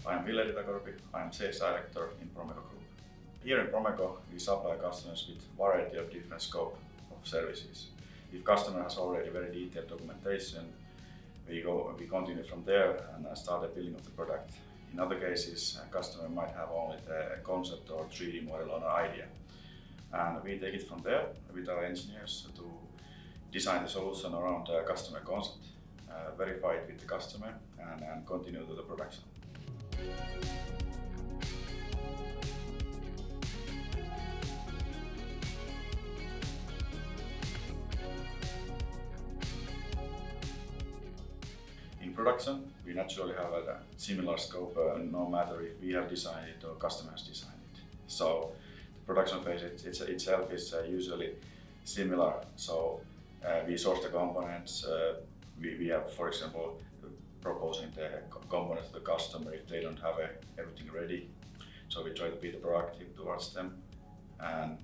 I'm Ville Ritakorpi. I'm Sales Director in Promego Group. Here in Promego, we supply customers with a variety of different scope of services. If customer has already very detailed documentation, we continue from there and start the building of the product. In other cases, a customer might have only the concept or 3D model or an idea. And we take it from there with our engineers to design the solution around the customer concept, verify it with the customer, and continue to the production. In production, we naturally have a similar scope, no matter if we have designed it or customer has designed it. So the production phase itself is usually similar. So we source the components. We have, for example, proposing the components to the customer if they don't have everything ready. So we try to be proactive towards them. And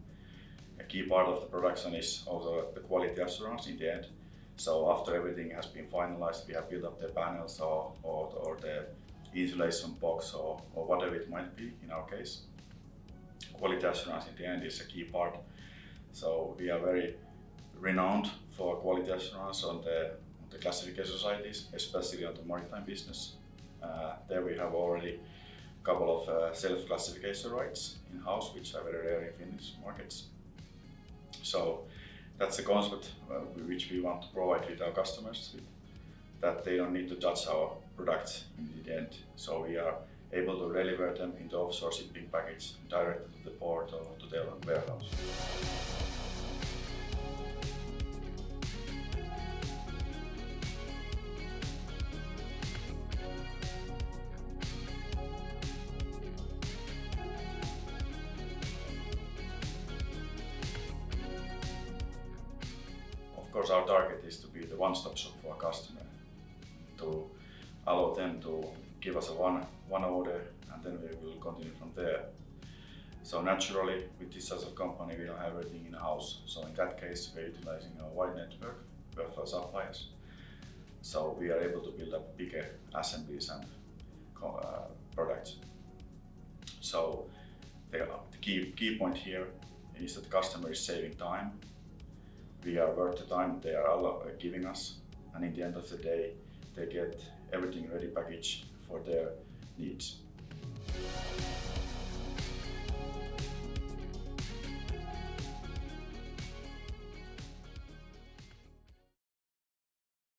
a key part of the production is also the quality assurance in the end. So after everything has been finalized, we have built up the panels or the insulation box or whatever it might be in our case. Quality assurance in the end is a key part. So we are very renowned for quality assurance on the classification societies, especially on the maritime business. There we have already a couple of self-classification rights in-house, which are very rare in Finnish markets. So that's the concept which we want to provide with our customers, that they don't need to judge our products in the end. So we are able to deliver them into offshore shipping package directly to the port or to their warehouse. Of course, our target is to be the one-stop shop for a customer, to allow them to give us one order, and then we will continue from there. So naturally, with this size of company, we don't have everything in-house. So in that case, we're utilizing a wide network of suppliers. So we are able to build up bigger assemblies and products. So the key point here is that the customer is saving time. We are worth the time they are giving us, and in the end of the day, they get everything ready packaged for their needs.